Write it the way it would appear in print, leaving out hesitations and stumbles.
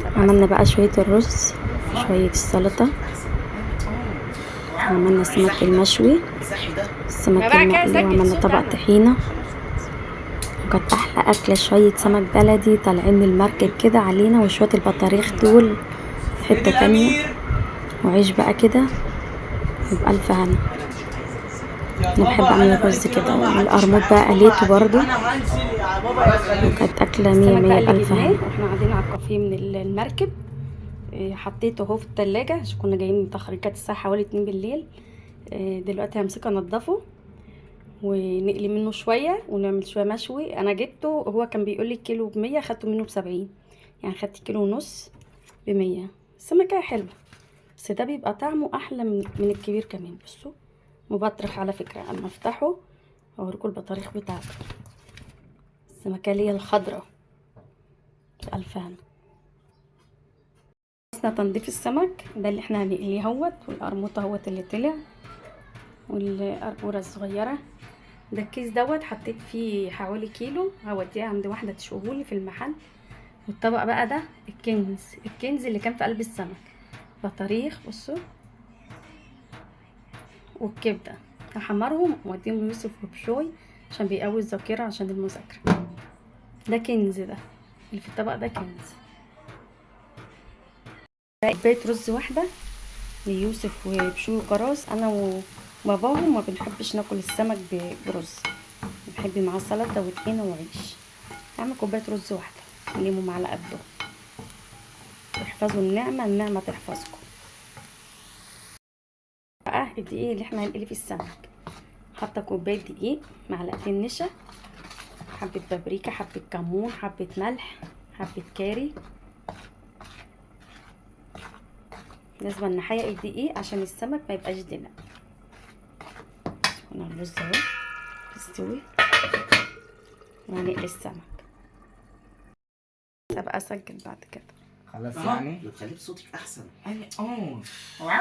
عملنا بقى شوية الرز، شوية السلطة، عملنا السمك المشوي، السمك المقلي، وعملنا طبق طحينة. وكانت احلى اكله شويه سمك بلدي طالعين من المركب كده علينا، وشويه البطاريخ دول حته تانية، وعيش بقى كده بألف هنا. انا بحب اعمل الرز كده، والقرموط بقى قليته برضو، وكانت اكله مية مية بألف هنا. واحنا قاعدين على الكافيه من المركب، حطيته اهو في التلاجة عشان كنا جايين متاخر، كانت الساعه حوالي 2 بالليل. دلوقتي همسكه انضفه ونقلي منه شويه ونعمل شويه مشوي. انا جبته، هو كان بيقول لي كيلو ب100، خدته منه ب70، يعني خدت كيلو ونص ب100. السمكه حلوه، بس ده بيبقى طعمه احلى من الكبير كمان. بصوا مبطرخ على فكره، اما افتحه اوريكم البطاريخ بتاعته. السمكه اللي هي الخضراء بألف هنا. خلصنا تنظيف السمك ده اللي احنا هنقليه اهوت، والقرموطه اهوت اللي طلع، والقرقوره الصغيره. ده الكيس دوت حطيت فيه حوالي كيلو، هوديه عند واحده تشوهولي في المحل. والطبق بقى ده الكنز اللي كان في قلب السمك، بطاريخ بصوا، والكبده هحمرهم واديهم ليوسف وبشوي عشان بيقوي الذاكره عشان المذاكره. ده كنز، ده اللي في الطبق ده كنز. كوبايه رز واحده ليوسف وبشوي وكراس. انا وباباهم ما بنحبش ناكل السمك برز، بنحب معاه سلطه وطحينه وعيش. اعمل كوبايه رز واحده، نلموا معلقه قده، احفظوا النعمه تحفظكم. بقى الدقيق اللي احنا هنقلي فيه السمك، حاطه كوبايه دقيق، معلقتين نشا، حبه بابريكا، حبه كمون، حبه ملح، حبه كاري. لازم نحيق الدقيق عشان السمك ما يبقاش دلع. هنا الرز اهو يستوي، وهنقلي السمك. ابقى اسجل بعد كده خلاص يعني بتخليه بصوتك احسن.